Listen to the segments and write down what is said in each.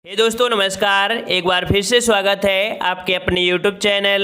दोस्तों नमस्कार, एक बार फिर से स्वागत है आपके अपने YouTube चैनल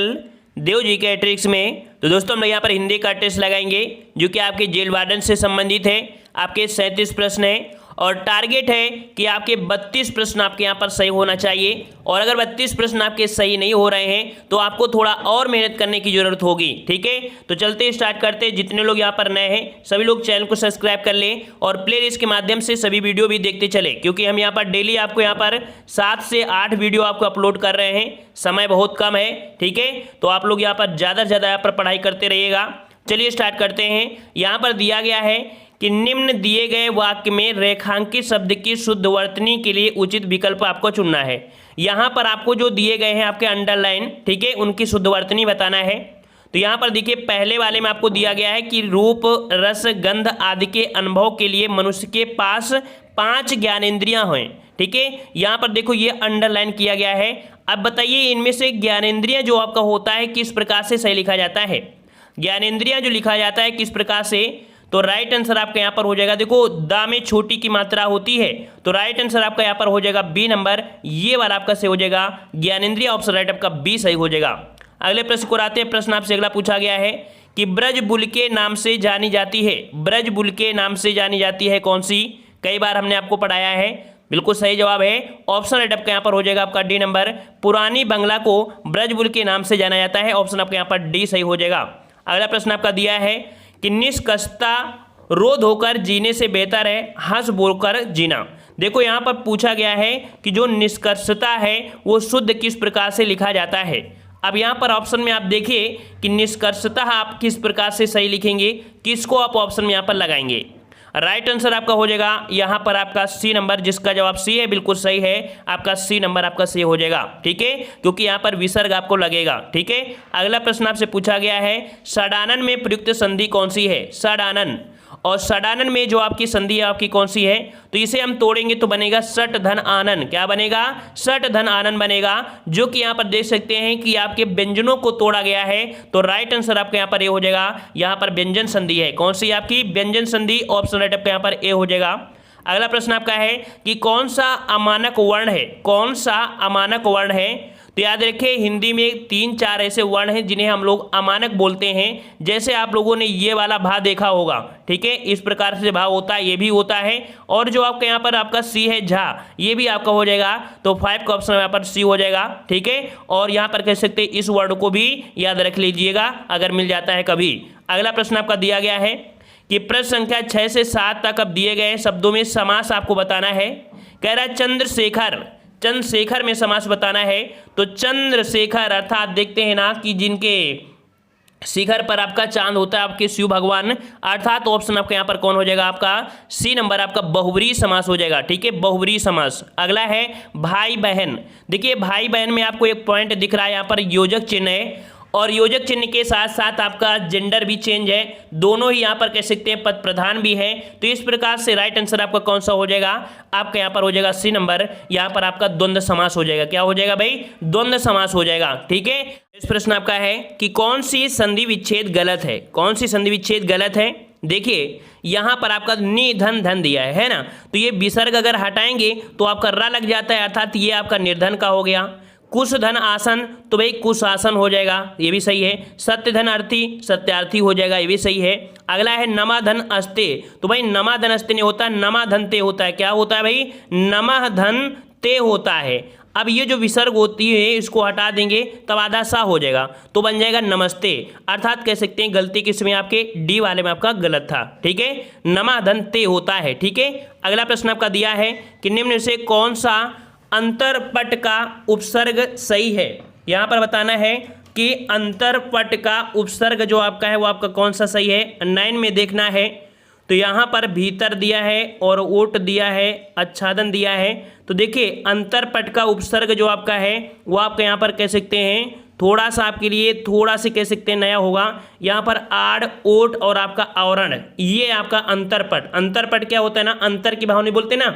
देव जी के ट्रिक्स में। तो दोस्तों हम लोग यहाँ पर हिंदी का टेस्ट लगाएंगे जो कि आपके जेल वार्डन से संबंधित है। आपके 37 प्रश्न है और टारगेट है कि आपके 32 प्रश्न आपके यहाँ पर सही होना चाहिए। और अगर 32 प्रश्न आपके सही नहीं हो रहे हैं तो आपको थोड़ा और मेहनत करने की जरूरत होगी। ठीक है, तो चलते स्टार्ट करते। जितने लोग यहाँ पर नए हैं सभी लोग चैनल को सब्सक्राइब कर लें और प्ले लिस्ट के माध्यम से सभी वीडियो भी देखते चले, क्योंकि हम यहाँ पर डेली आपको यहाँ पर 7 से 8 वीडियो आपको अपलोड कर रहे हैं। समय बहुत कम है, ठीक है, तो आप लोग यहाँ पर ज़्यादा से ज़्यादा यहाँ पर पढ़ाई करते रहिएगा। चलिए स्टार्ट करते हैं। यहाँ पर दिया गया है कि निम्न दिए गए वाक्य में रेखांकित शब्द की शुद्ध वर्तनी के लिए उचित विकल्प आपको चुनना है। यहाँ पर आपको जो दिए गए हैं आपके अंडरलाइन, ठीक है, उनकी शुद्ध वर्तनी बताना है। तो यहाँ पर देखिए पहले वाले में आपको दिया गया है कि रूप रस गंध आदि के अनुभव के लिए मनुष्य के पास 5 ज्ञानेंद्रियां हैं। ठीक है, यहाँ पर देखो ये अंडरलाइन किया गया है। अब बताइए इनमें से ज्ञानेंद्रियां जो आपका होता है किस प्रकार से सही लिखा जाता है। ज्ञानेंद्रियां जो लिखा जाता है किस प्रकार से, तो राइट आंसर आपका यहाँ पर हो जाएगा, देखो दा में छोटी की मात्रा होती है, तो राइट आंसर आपका यहाँ पर हो जाएगा बी नंबर, ये वाला आपका सही हो जाएगा। ज्ञानेंद्रिय ऑप्शन राइट आपका बी सही हो जाएगा। अगले प्रश्न को आते हैं। प्रश्न आपसे अगला पूछा गया है कि ब्रज बुल के नाम से जानी जाती है। ब्रज बुल के नाम से जानी जाती है कौन सी? कई बार हमने आपको पढ़ाया है। बिल्कुल सही जवाब है ऑप्शन राइट आपका यहाँ पर हो जाएगा आपका डी नंबर। पुरानी बंगला को ब्रज बुल के नाम से जाना जाता है, ऑप्शन आपका यहाँ पर डी सही हो जाएगा। अगला प्रश्न आपका दिया है कि निष्कर्षता रोध होकर जीने से बेहतर है हंस बोलकर जीना। देखो यहाँ पर पूछा गया है कि जो निष्कर्षता है वो शुद्ध किस प्रकार से लिखा जाता है। अब यहाँ पर ऑप्शन में आप देखिए कि निष्कर्षता आप किस प्रकार से सही लिखेंगे, किसको आप ऑप्शन में यहाँ पर लगाएंगे। राइट आंसर आपका हो जाएगा यहाँ पर आपका सी नंबर, जिसका जवाब सी है बिल्कुल सही है, आपका सी नंबर आपका सही हो जाएगा। ठीक है, क्योंकि यहाँ पर विसर्ग आपको लगेगा। ठीक है, अगला प्रश्न आपसे पूछा गया है षडानन में प्रयुक्त संधि कौन सी है। षडानन, और षडानन में जो आपकी संधि है आपकी कौन सी है, तो इसे हम तोड़ेंगे तो बनेगा सट धन आनन। क्या बनेगा? सट धन आनन बनेगा, जो कि यहाँ पर देख सकते हैं कि आपके व्यंजनों को तोड़ा गया है। तो राइट आंसर आपका यहाँ पर ए हो जाएगा। यहाँ पर व्यंजन संधि है, कौन सी आपकी? व्यंजन संधि, ऑप्शन राइट आपका यहाँ पर ए हो जाएगा। अगला प्रश्न आपका है कि कौन सा अमानक वर्ण है। कौन सा अमानक वर्ण है? तो याद रखिए हिंदी में 3-4 ऐसे वर्ण हैं जिन्हें हम लोग अमानक बोलते हैं। जैसे आप लोगों ने ये वाला भा देखा होगा, ठीक है, इस प्रकार से भा होता है, ये भी होता है। और जो आपका यहाँ पर आपका सी है झा, ये भी आपका हो जाएगा। तो 5 का ऑप्शन यहाँ पर सी हो जाएगा। ठीक है, और यहाँ पर कह सकते हैं इस वर्ड को भी याद रख लीजिएगा अगर मिल जाता है कभी। अगला प्रश्न आपका दिया गया है कि प्रश्न संख्या 6 से 7 तक अब दिए गए शब्दों में समास आपको बताना है। कह रहा है चंद्रशेखर, चंद्रशेखर में समास बताना है। तो चंद्रशेखर अर्थात देखते हैं ना कि जिनके शिखर पर आपका चांद होता है आपके शिव भगवान, अर्थात ऑप्शन आपका यहाँ पर कौन हो जाएगा? आपका सी नंबर आपका बहुब्रीहि समास हो जाएगा। ठीक है, बहुब्रीहि समास। अगला है भाई बहन। देखिए भाई बहन में आपको एक पॉइंट दिख रहा है, यहाँ पर योजक चिन्ह है और योजक चिन्ह के साथ साथ आपका जेंडर भी चेंज है, दोनों ही यहाँ पर कह सकते हैं पद प्रधान भी है। तो इस प्रकार से राइट आंसर आपका कौन सा हो जाएगा? आपका यहाँ पर हो जाएगा सी नंबर, यहाँ पर आपका द्वंद्व समास हो जाएगा। क्या हो जाएगा भाई? द्वंद्व समास हो जाएगा। ठीक है, इस प्रश्न आपका है कि कौन सी संधि विच्छेद गलत है। कौन सी संधि विच्छेद गलत है? देखिए यहाँ पर आपका निधन धन दिया है ना, तो ये विसर्ग अगर हटाएंगे तो आपका रा लग जाता है, अर्थात ये आपका निर्धन का हो गया। कुश धन आसन, तो भाई कुश आसन हो जाएगा, ये भी सही है। सत्य धन अर्थी, सत्यार्थी हो जाएगा, ये भी सही है। अगला है नमा धन अस्ते, तो भाई नमा धन अस्ते नहीं होता, नमा धन ते होता है। क्या होता है भाई? नमा धन ते होता है। अब ये जो विसर्ग होती है इसको हटा देंगे तब आधा सा हो जाएगा, तो बन जाएगा नमस्ते। अर्थात कह सकते हैं गलती किसमें? आपके डी वाले में आपका गलत था। ठीक है, नमा धन ते होता है। ठीक है, अगला प्रश्न आपका दिया है कि निम्न से कौन सा अंतरपट का उपसर्ग सही है। यहाँ पर बताना है कि अंतरपट का उपसर्ग जो आपका है वो आपका कौन सा सही है। 9 में देखना है, तो यहाँ पर भीतर दिया है और ओट दिया है, आच्छादन दिया है। तो देखिए अंतरपट का उपसर्ग जो आपका है वो आपका यहाँ पर कह सकते हैं थोड़ा सा आपके लिए थोड़ा सा कह सकते हैं नया होगा। यहाँ पर आड़ ओट और आपका आवरण, ये आपका अंतरपट। अंतरपट क्या होता है ना, अंतर की भावना बोलते ना,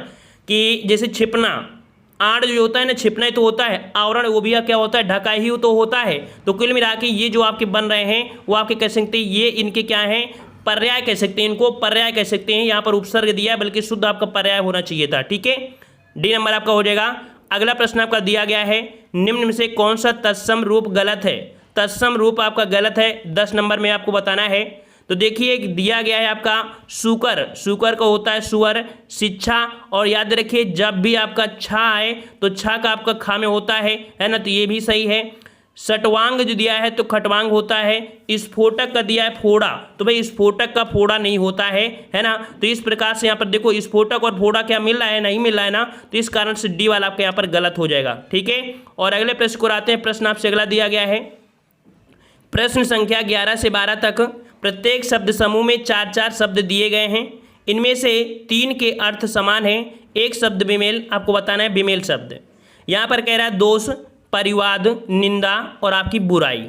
कि जैसे छिपना, आड़ जो होता है ना छिपना ही तो होता है, आवरण वो भी क्या होता है? ढका ही तो होता है। तो कुल मिला के ये जो आपके बन रहे हैं वो आपके कह सकते हैं ये इनके क्या हैं? पर्याय कह सकते हैं, इनको पर्याय कह सकते हैं। यहाँ पर उपसर्ग दिया है, बल्कि शुद्ध आपका पर्याय होना चाहिए था। ठीक है, डी नंबर आपका हो जाएगा। अगला प्रश्न आपका दिया गया है, निम्न में से कौन सा तत्सम रूप गलत है? तत्सम रूप आपका गलत है, 10 नंबर में आपको बताना है। तो देखिए दिया गया है आपका सुकर, सुकर का होता है सुअर, शिक्षा, और याद रखिए जब भी आपका छा आए तो छा का आपका खा में होता है ना, तो ये भी सही है। सटवांग जो दिया है तो खटवांग होता है। स्फोटक का दिया है फोड़ा, तो भाई स्फोटक का फोड़ा नहीं होता है ना। तो इस प्रकार से यहाँ पर देखो स्फोटक और फोड़ा क्या मिल रहा है, नहीं मिल रहा है ना, तो इस कारण से डी वाला आपका यहाँ पर गलत हो जाएगा। ठीक है, और अगले प्रश्न को आते हैं। प्रश्न आपसे अगला दिया गया है, प्रश्न संख्या 11 से 12 तक प्रत्येक शब्द समूह में 4-4 शब्द दिए गए हैं। इनमें से 3 के अर्थ समान हैं, एक शब्द बेमेल, आपको बताना है बेमेल शब्द। यहाँ पर कह रहा है दोष, परिवाद, निंदा और आपकी बुराई।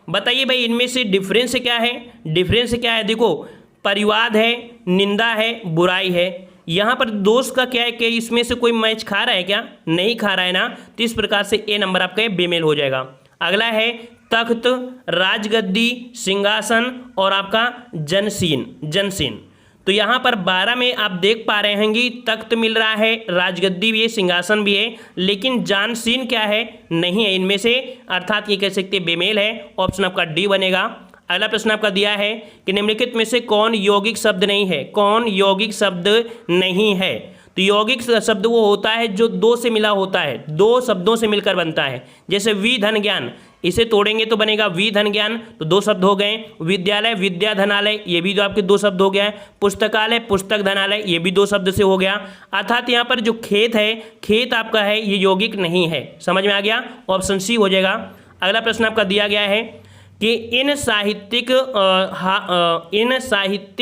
बताइए भाई इनमें से डिफरेंस क्या है? डिफरेंस क्या है? देखो परिवाद है, निंदा है, बुराई है। यहाँ पर दोष का क्या है कि इसमें से कोई मैच खा रहा है क्या? नहीं खा रहा है ना, तो इस प्रकार से ए नंबर आपका बेमेल हो जाएगा। अगला है तख्त, राजगद्दी, सिंहासन और आपका जनसीन, जनसीन। तो यहाँ पर 12 में आप देख पा रहे हैं कि तख्त मिल रहा है, राजगद्दी भी है, सिंहासन भी है, लेकिन जानसीन क्या है? नहीं है इनमें से, अर्थात ये कह सकते हैं बेमेल है। ऑप्शन आपका डी बनेगा। अगला प्रश्न आपका दिया है कि निम्नलिखित में से कौन यौगिक शब्द नहीं है? कौन यौगिक शब्द नहीं है? तो यौगिक शब्द वो होता है जो दो से मिला होता है, दो शब्दों से मिलकर बनता है। जैसे वि धन ज्ञान, इसे तोड़ेंगे तो बनेगा वि धन ज्ञान, तो 2 शब्द हो गए। विद्यालय, विद्या धनालय, ये भी जो आपके 2 शब्द हो गया। पुस्तकालय, पुस्तक धनालय, ये भी 2 शब्द से हो गया। अर्थात यहाँ पर जो खेत है, खेत आपका है, ये यौगिक नहीं है। समझ में आ गया? ऑप्शन सी हो जाएगा। अगला प्रश्न आपका दिया गया है कि इन साहित्य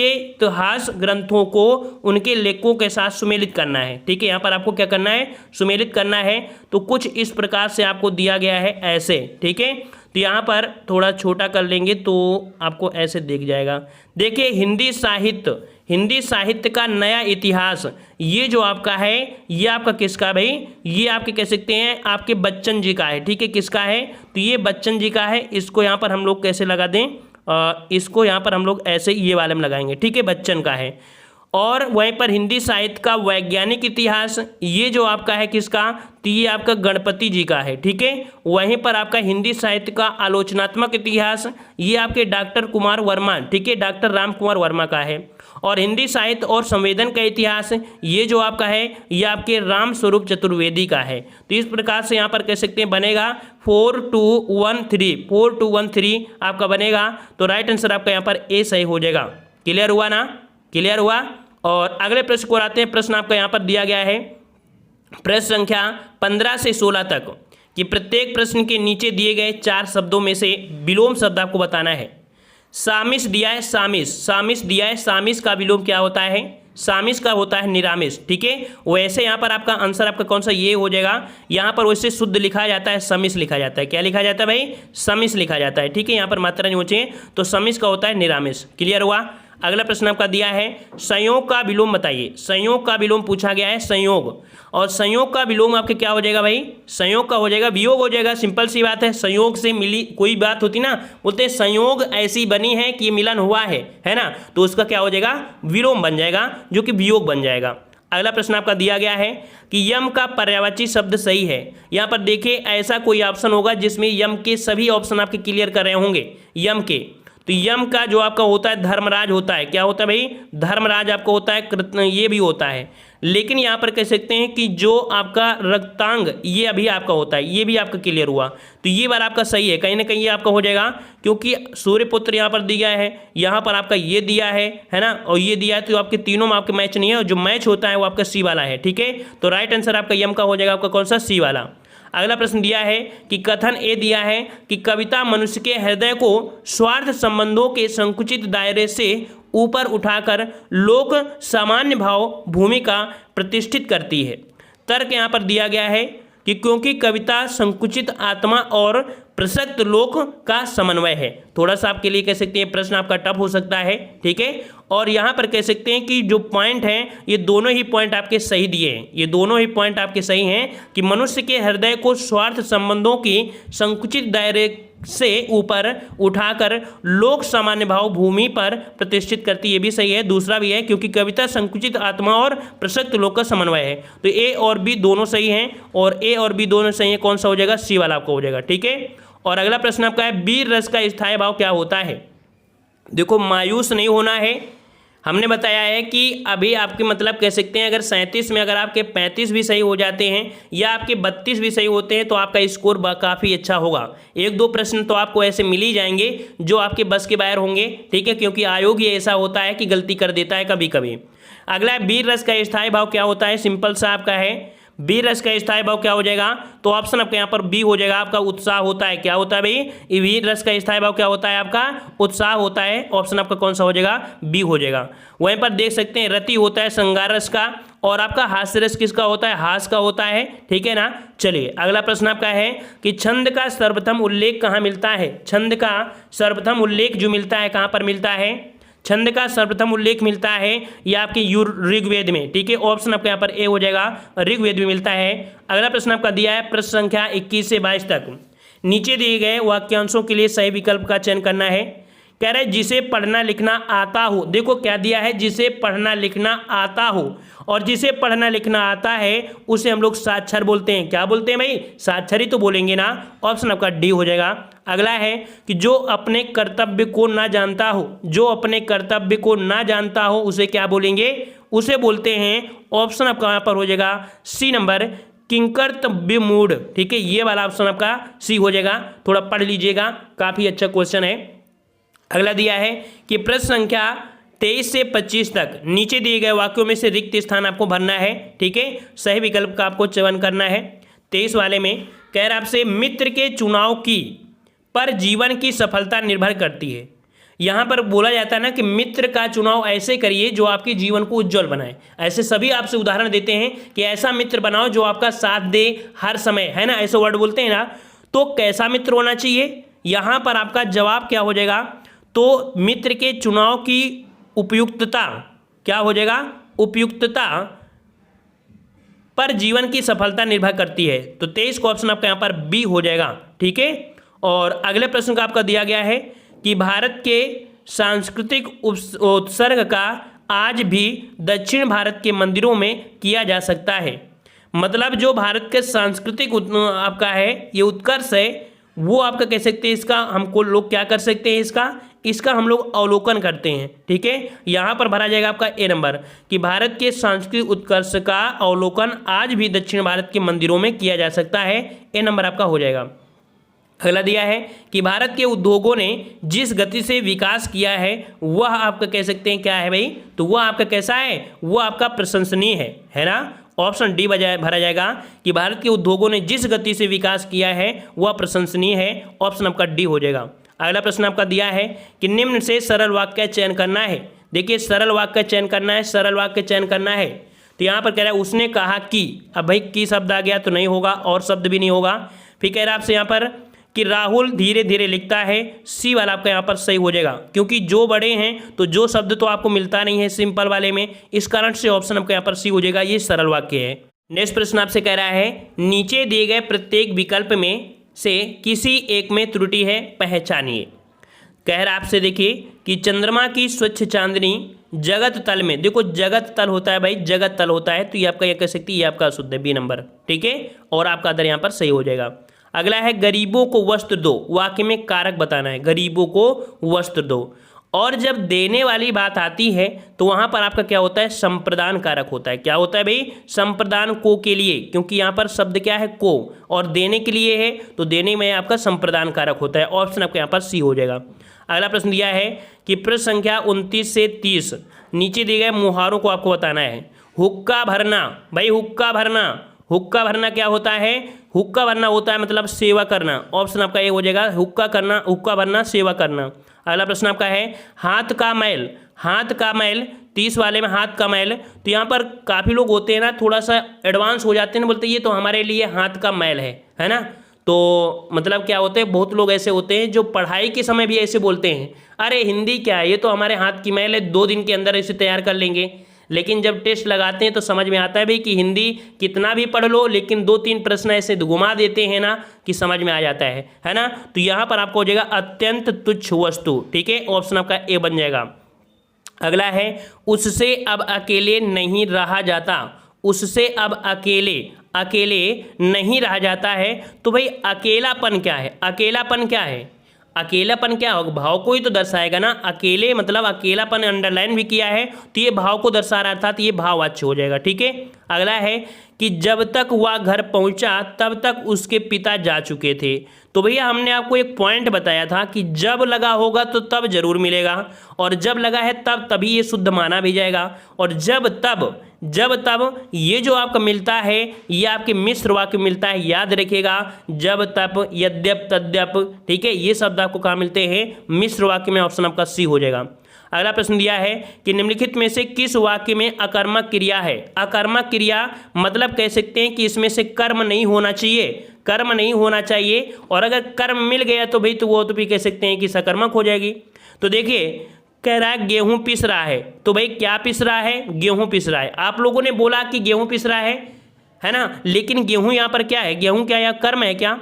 इतिहास ग्रंथों को उनके लेखकों के साथ सुमेलित करना है। ठीक है, यहाँ पर आपको क्या करना है? सुमेलित करना है। तो कुछ इस प्रकार से आपको दिया गया है ऐसे। ठीक है, तो यहाँ पर थोड़ा छोटा कर लेंगे तो आपको ऐसे दिख जाएगा। देखिए हिंदी साहित्य का नया इतिहास, ये जो आपका है ये आपका किसका भाई? ये आपके कह सकते हैं आपके बच्चन जी का है। ठीक है, किसका है? तो ये बच्चन जी का है। इसको यहाँ पर हम लोग कैसे लगा दें? इसको यहाँ पर हम लोग ऐसे ये वाले में लगाएंगे। ठीक है, बच्चन का है। और वहीं पर हिंदी साहित्य का वैज्ञानिक इतिहास, ये जो आपका है किसका? तो ये आपका गणपति जी का है। ठीक है, वहीं पर आपका हिंदी साहित्य का आलोचनात्मक इतिहास, ये आपके डॉक्टर कुमार वर्मा, ठीक है, डॉक्टर राम कुमार वर्मा का है। और हिंदी साहित्य और संवेदन का इतिहास, ये जो आपका है ये आपके राम स्वरूप चतुर्वेदी का है। तो इस प्रकार से यहाँ पर कह सकते हैं बनेगा 4213 आपका बनेगा। तो राइट आंसर आपका यहाँ पर ए सही हो जाएगा। क्लियर हुआ ना? क्लियर हुआ। और अगले प्रश्न को आते हैं। प्रश्न आपका यहाँ पर दिया गया है प्रश्न संख्या 15 से 16 तक कि प्रत्येक प्रश्न के नीचे दिए गए 4 शब्दों में से विलोम शब्द आपको बताना है। सामिस दिया है, सामिस दिया है, सामिस का विलोम क्या होता है? सामिस का होता है निरामिस। ठीक है, वैसे यहाँ पर आपका आंसर आपका कौन सा ये हो जाएगा? यहाँ पर वैसे शुद्ध लिखा जाता है, समिस लिखा जाता है। क्या लिखा जाता है भाई? समिस लिखा जाता है। ठीक है, यहाँ पर मात्रा नहीं होती है, तो समिस का होता है निरामिस। क्लियर हुआ। अगला प्रश्न आपका दिया है संयोग का विलोम बताइए। संयोग का विलोम पूछा गया है, संयोग। और संयोग का विलोम आपके क्या हो जाएगा भाई? संयोग का हो जाएगा वियोग हो जाएगा। सिंपल सी बात है, संयोग से मिली कोई बात होती ना, बोलते हैं संयोग ऐसी बनी है कि मिलन हुआ है ना, तो उसका क्या हो जाएगा? विलोम बन जाएगा, जो कि वियोग बन जाएगा। अगला प्रश्न आपका दिया गया है कि यम का पर्यायवाची शब्द सही है। यहाँ पर देखिए ऐसा कोई ऑप्शन होगा जिसमें यम के सभी ऑप्शन आपके क्लियर कर रहे होंगे यम के। तो यम का जो आपका होता है धर्मराज होता है। क्या होता है भाई? धर्मराज आपका होता है, ये भी होता है। लेकिन यहाँ पर कह सकते हैं कि जो आपका रक्तांग ये अभी आपका होता है, ये भी आपका क्लियर हुआ। तो ये बार आपका सही है, कहीं ना कहीं ये आपका हो जाएगा, क्योंकि सूर्यपुत्र यहाँ पर दिया है, यहाँ पर आपका ये दिया है ना, और ये दिया है, तो आपके तीनों में आपके मैच नहीं है, और जो मैच होता है वो आपका सी वाला है। ठीक है, तो राइट आंसर आपका यम का हो जाएगा, आपका कौन सा? सी वाला। अगला प्रश्न दिया है कि कथन ए दिया है कि कविता मनुष्य के हृदय को स्वार्थ संबंधों के संकुचित दायरे से ऊपर उठाकर लोक सामान्य भाव भूमिका प्रतिष्ठित करती है। तर्क यहाँ पर दिया गया है कि क्योंकि कविता संकुचित आत्मा और प्रसक्त लोक का समन्वय है। थोड़ा सा आपके लिए कह सकते हैं प्रश्न आपका टफ हो सकता है, ठीक है। और यहाँ पर कह सकते हैं कि जो पॉइंट हैं ये दोनों ही पॉइंट आपके सही दिए हैं, ये दोनों ही पॉइंट आपके सही हैं कि मनुष्य के हृदय को स्वार्थ संबंधों की संकुचित दायरे से ऊपर उठाकर लोक सामान्य भाव भूमि पर प्रतिष्ठित करती, ये भी सही है। दूसरा भी है क्योंकि कविता संकुचित आत्मा और प्रसक्त लोक का समन्वय है। तो ए और बी दोनों सही हैं, और ए और बी दोनों सही है। कौन सा हो जाएगा? सी वाला आपका हो जाएगा, ठीक है। और अगला प्रश्न आपका है वीर रस का स्थायी भाव क्या होता है? देखो मायूस नहीं होना है। हमने बताया है कि अभी आपके मतलब कह सकते हैं अगर 37 में अगर आपके 35 भी सही हो जाते हैं या आपके 32 भी सही होते हैं तो आपका स्कोर काफ़ी अच्छा होगा। एक दो प्रश्न तो आपको ऐसे मिल ही जाएंगे जो आपके बस के बाहर होंगे, ठीक है, क्योंकि आयोग ही ऐसा होता है कि गलती कर देता है कभी कभी। अगला वीर रस का स्थायी भाव क्या होता है? सिंपल सा आपका है वीर रस का स्थायी भाव क्या हो जाएगा? तो ऑप्शन आपके यहाँ पर बी हो जाएगा, आपका उत्साह होता है। क्या होता है भाई? वीर रस का स्थायी भाव क्या होता है? आपका उत्साह होता है। ऑप्शन आपका कौन सा हो जाएगा? बी हो जाएगा। वहीं पर देख सकते हैं रति होता है श्रृंगार रस का, और आपका हास्य रस किसका होता है? हास का होता है, ठीक है ना। चलिए अगला प्रश्न आपका है कि छंद का सर्वप्रथम उल्लेख कहाँ मिलता है? छंद का सर्वप्रथम उल्लेख जो मिलता है कहाँ पर मिलता है? छंद का सर्वप्रथम उल्लेख मिलता है या आपके ऋग्वेद में, ठीक है। ऑप्शन आपका यहाँ पर ए हो जाएगा, ऋग्वेद में मिलता है। अगला प्रश्न आपका दिया है प्रश्न संख्या 21 से 22 तक। नीचे दिए गए वाक्यांशों के लिए सही विकल्प का चयन करना है। कह रहे जिसे पढ़ना लिखना आता हो। देखो क्या दिया है? जिसे पढ़ना लिखना आता हो, और जिसे पढ़ना लिखना आता है उसे हम लोग साक्षर बोलते हैं। क्या बोलते हैं भाई? साक्षर ही तो बोलेंगे ना। ऑप्शन आपका डी हो जाएगा। अगला है कि जो अपने कर्तव्य को ना जानता हो, जो अपने कर्तव्य को ना जानता हो उसे क्या बोलेंगे? उसे बोलते हैं, ऑप्शन आपका यहाँ पर हो जाएगा सी नंबर, किंकर्तव्य मूढ़, ठीक है। ये वाला ऑप्शन आपका सी हो जाएगा। थोड़ा पढ़ लीजिएगा, काफ़ी अच्छा क्वेश्चन है। अगला दिया है कि प्रश्न संख्या 23 से 25 तक नीचे दिए गए वाक्यों में से रिक्त स्थान आपको भरना है, ठीक है। सही विकल्प का आपको चयन करना है। 23 वाले में कह रहा आपसे मित्र के चुनाव की पर जीवन की सफलता निर्भर करती है। यहाँ पर बोला जाता है ना कि मित्र का चुनाव ऐसे करिए जो आपके जीवन को उज्जवल बनाए। ऐसे सभी आपसे उदाहरण देते हैं कि ऐसा मित्र बनाओ जो आपका साथ दे हर समय, है ना, ऐसे वर्ड बोलते हैं ना। तो कैसा मित्र होना चाहिए? यहाँ पर आपका जवाब क्या हो जाएगा? तो मित्र के चुनाव की उपयुक्तता क्या हो जाएगा? उपयुक्तता पर जीवन की सफलता निर्भर करती है। तो 23 का ऑप्शन आपका यहाँ पर बी हो जाएगा, ठीक है। और अगले प्रश्न का आपका दिया गया है कि भारत के सांस्कृतिक उत्सर्ग का आज भी दक्षिण भारत के मंदिरों में किया जा सकता है। मतलब जो भारत के सांस्कृतिक आपका है ये उत्कर्ष है, वो आपका कह सकते हैं, इसका हमको लोग क्या कर सकते हैं, इसका हम लोग अवलोकन करते हैं, ठीक है। यहाँ पर भरा जाएगा आपका ए नंबर कि भारत के सांस्कृतिक उत्कर्ष का अवलोकन आज भी दक्षिण भारत के मंदिरों में किया जा सकता है। ए नंबर आपका हो जाएगा। अगला दिया है कि भारत के उद्योगों ने जिस गति से विकास किया है वह आपका कह सकते हैं क्या है भाई? तो वह आपका कैसा है? वह आपका प्रशंसनीय है ना। ऑप्शन डी भरा जाएगा कि भारत के उद्योगों ने जिस गति से विकास किया है वह प्रशंसनीय है। ऑप्शन आपका डी हो जाएगा। अगला प्रश्न आपका दिया है कि निम्न से सरल वाक्य का चयन करना है। देखिए सरल वाक्य का चयन करना है, सरल वाक्य चयन करना है। तो यहाँ पर कह रहा है उसने कहा कि, अब भाई की शब्द आ गया तो नहीं होगा, और शब्द भी नहीं होगा। फिर कह रहा है आपसे यहाँ पर कि राहुल धीरे धीरे लिखता है। सी वाला आपका यहाँ पर सही हो जाएगा, क्योंकि जो बड़े हैं तो जो शब्द तो आपको मिलता नहीं है सिंपल वाले में, इस कारण से ऑप्शन आपका यहाँ पर सी हो जाएगा। ये सरल वाक्य है। नेक्स्ट प्रश्न आपसे कह रहा है नीचे दिए गए प्रत्येक विकल्प में से किसी एक में त्रुटि है, पहचानिए। कह रहा आपसे देखिए कि चंद्रमा की स्वच्छ चांदनी जगत तल में, देखो जगत तल होता है भाई, जगत तल होता है, तो ये आपका ये कह सकती है, ये आपका शुद्ध है बी नंबर, ठीक है। और आपका अदर यहाँ पर सही हो जाएगा। अगला है गरीबों को वस्त्र दो। वाक्य में कारक बताना है, गरीबों को वस्त्र दो। और जब देने वाली बात आती है तो वहाँ पर आपका क्या होता है? संप्रदान कारक होता है। क्या होता है भाई? संप्रदान को के लिए, क्योंकि यहाँ पर शब्द क्या है? को, और देने के लिए है तो देने में आपका संप्रदान कारक होता है। ऑप्शन आपका यहाँ पर सी हो जाएगा। अगला प्रश्न दिया है कि प्रश्न संख्या 29 से 30 नीचे दिए गए मुहावरों को आपको बताना है। हुक्का भरना, भाई हुक्का भरना, हुक्का भरना क्या होता है? हुक्का भरना होता है मतलब सेवा करना। ऑप्शन आपका ये हो जाएगा, हुक्का करना, हुक्का भरना, सेवा करना। अगला प्रश्न आपका है हाथ का मैल, हाथ का मैल 30 वाले में हाथ का मैल। तो यहाँ पर काफ़ी लोग होते हैं ना थोड़ा सा एडवांस हो जाते हैं, बोलते ये तो हमारे लिए हाथ का मैल है ना। तो मतलब क्या होते हैं, बहुत लोग ऐसे होते हैं जो पढ़ाई के समय भी ऐसे बोलते हैं, अरे हिंदी क्या है, ये तो हमारे हाथ की मैल है, 2 दिन के अंदर इसे तैयार कर लेंगे। लेकिन जब टेस्ट लगाते हैं तो समझ में आता है भाई कि हिंदी कितना भी पढ़ लो, लेकिन 2-3 प्रश्न ऐसे घुमा देते हैं ना कि समझ में आ जाता है ना। तो यहाँ पर आपको हो जाएगा अत्यंत तुच्छ वस्तु, ठीक है, ऑप्शन आपका ए बन जाएगा। अगला है उससे अब अकेले नहीं रहा जाता, उससे अब अकेले नहीं रहा जाता है। तो भाई अकेलापन क्या है, अकेलापन क्या है, अकेलापन क्या होगा, भाव को ही तो दर्शाएगा ना। अकेले मतलब अकेलापन अंडरलाइन भी किया है तो ये भाव को दर्शा रहा था, तो ये भाववाच्य हो जाएगा, ठीक है। अगला है कि जब तक वह घर पहुंचा तब तक उसके पिता जा चुके थे। तो भैया हमने आपको एक पॉइंट बताया था कि जब लगा होगा तो तब जरूर मिलेगा, और जब लगा है तब तभी ये शुद्ध माना भी जाएगा, और जब तब ये जो आपका मिलता है ये आपके मिश्र वाक्य मिलता है, याद रखिएगा, जब तब, यद्यप, तद्यप, ठीक है, ये शब्द आपको कहाँ मिलते हैं, मिश्र वाक्य में। ऑप्शन आपका सी हो जाएगा। अगला प्रश्न दिया है कि निम्नलिखित में से किस वाक्य में अकर्मक क्रिया है। अकर्मक क्रिया मतलब कह सकते हैं कि इसमें से कर्म नहीं होना चाहिए, कर्म नहीं होना चाहिए, और अगर कर्म मिल गया तो भाई तो वो तो भी कह सकते हैं कि सकर्मक हो जाएगी। तो देखिए कह रहा है गेहूं पिस रहा है, तो भाई क्या पिस रहा है, गेहूं पिस रहा है। आप लोगों ने बोला कि गेहूं पिस रहा है ना, लेकिन गेहूं यहाँ पर क्या है, गेहूं क्या यहाँ कर्म है क्या,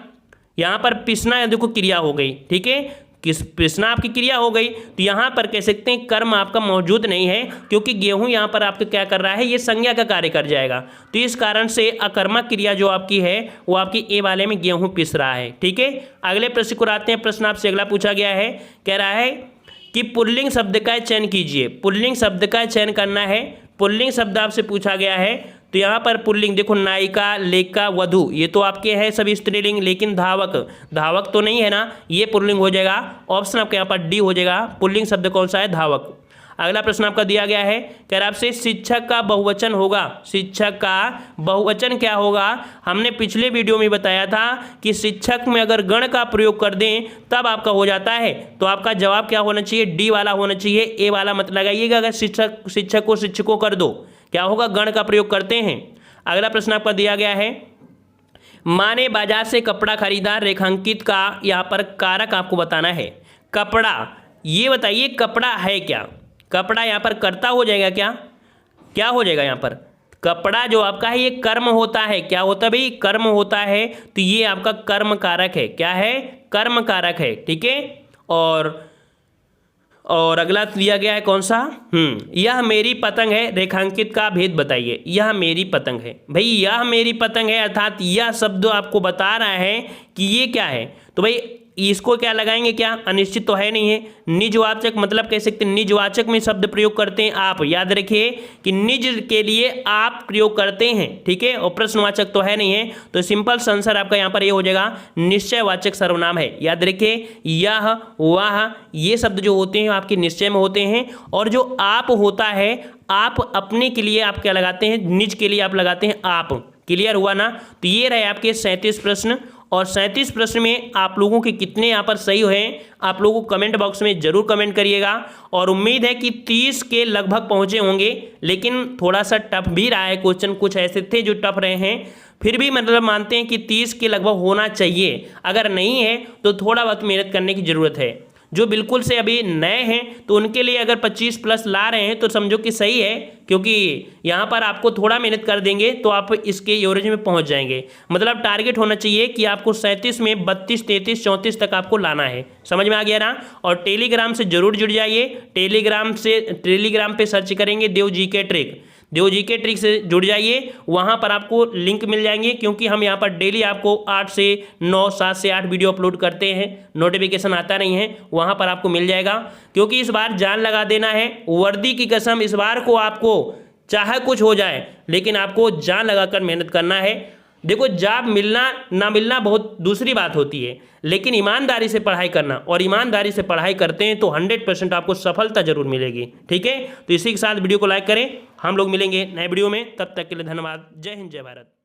यहाँ पर पिसना देखो क्रिया हो गई, ठीक है, किस पिसना आपकी क्रिया हो गई, तो यहाँ पर कह सकते हैं कर्म आपका मौजूद नहीं है, क्योंकि गेहूं यहाँ पर आपका क्या कर रहा है, ये संज्ञा का कार्य कर जाएगा। तो इस कारण से अकर्मक क्रिया जो आपकी है वो आपकी ए वाले में गेहूं पिस रहा है, ठीक है। अगले प्रश्न को आते हैं। प्रश्न आपसे अगला पूछा गया है, कह रहा है कि पुल्लिंग शब्द का चयन कीजिए। पुल्लिंग शब्द का चयन करना है, पुल्लिंग शब्द आपसे पूछा गया है। तो यहाँ पर पुल्लिंग देखो, नायिका, लेखिका, वधु, ये तो आपके हैं सभी स्त्रीलिंग, लेकिन धावक तो नहीं है ना, ये पुल्लिंग हो जाएगा। ऑप्शन आपके यहाँ पर डी हो जाएगा, पुल्लिंग शब्द कौन सा है, धावक। अगला प्रश्न आपका दिया गया है, कह रहा आपसे शिक्षक का बहुवचन होगा, शिक्षक का बहुवचन क्या होगा। हमने पिछले वीडियो में बताया था कि शिक्षक में अगर गण का प्रयोग कर दें तब आपका हो जाता है, तो आपका जवाब क्या होना चाहिए, डी वाला होना चाहिए, ए वाला मत लगाइएगा। अगर शिक्षक को शिक्षकों कर दो, क्या होगा, गण का प्रयोग करते हैं। अगला प्रश्न आपका दिया गया है, माँ ने बाजार से कपड़ा खरीदा, रेखांकित का यहाँ पर कारक आपको बताना है। कपड़ा, ये बताइए कपड़ा है क्या, कपड़ा यहाँ पर कर्ता हो जाएगा क्या हो जाएगा यहाँ पर, कपड़ा जो आपका है ये कर्म होता है, क्या होता है भाई, कर्म होता है, तो ये आपका कर्म कारक है, क्या है, कर्म कारक है, ठीक है। और अगला दिया गया है कौन सा, यह मेरी पतंग है, रेखांकित का भेद बताइए। यह मेरी पतंग है, भाई यह मेरी पतंग है, अर्थात यह शब्द आपको बता रहा है कि ये क्या है। तो भाई इसको क्या लगाएंगे, क्या अनिश्चित तो है नहीं है, निजवाचक मतलब कह सकते हैं, निजवाचक में शब्द प्रयोग करते हैं आप, याद रखिए कि निज के लिए आप प्रयोग करते हैं, ठीक है, और प्रश्नवाचक तो है नहीं है, तो सिंपल आंसर आपका यहाँ पर ये हो जाएगा, निश्चयवाचक सर्वनाम है। याद रखिए यह, वह, ये शब्द जो होते हैं आपके निश्चय में होते हैं, और जो आप होता है, आप अपने के लिए आप क्या लगाते हैं, निज के लिए आप लगाते हैं आप। क्लियर हुआ ना। तो ये रहे आपके 37 प्रश्न, और 37 प्रश्न में आप लोगों के कितने यहाँ पर सही हैं आप लोगों को कमेंट बॉक्स में जरूर कमेंट करिएगा। और उम्मीद है कि 30 के लगभग पहुँचे होंगे, लेकिन थोड़ा सा टफ भी रहा है क्वेश्चन, कुछ ऐसे थे जो टफ रहे हैं, फिर भी मतलब मानते हैं कि 30 के लगभग होना चाहिए। अगर नहीं है तो थोड़ा बहुत मेहनत करने की ज़रूरत है। जो बिल्कुल से अभी नए हैं तो उनके लिए अगर 25 प्लस ला रहे हैं तो समझो कि सही है, क्योंकि यहाँ पर आपको थोड़ा मेहनत कर देंगे तो आप इसके एवरेज में पहुँच जाएंगे। मतलब टारगेट होना चाहिए कि आपको 37 में 32, 33, 34 तक आपको लाना है। समझ में आ गया ना। और टेलीग्राम से जरूर जुड़ जाइए। टेलीग्राम पे सर्च करेंगे देव जीके ट्रिक, देव जीके ट्रिक से जुड़ जाइए, वहाँ पर आपको लिंक मिल जाएंगे, क्योंकि हम यहाँ पर डेली आपको 8 से 9, 7 से 8 वीडियो अपलोड करते हैं, नोटिफिकेशन आता नहीं है, वहाँ पर आपको मिल जाएगा। क्योंकि इस बार जान लगा देना है, वर्दी की कसम, इस बार को आपको चाहे कुछ हो जाए लेकिन आपको जान लगाकर मेहनत करना है। देखो जॉब मिलना ना मिलना बहुत दूसरी बात होती है, लेकिन ईमानदारी से पढ़ाई करना, और ईमानदारी से पढ़ाई करते हैं तो 100% आपको सफलता जरूर मिलेगी। ठीक है, तो इसी के साथ वीडियो को लाइक करें। हम लोग मिलेंगे नए वीडियो में, तब तक के लिए धन्यवाद। जय हिंद, जय भारत।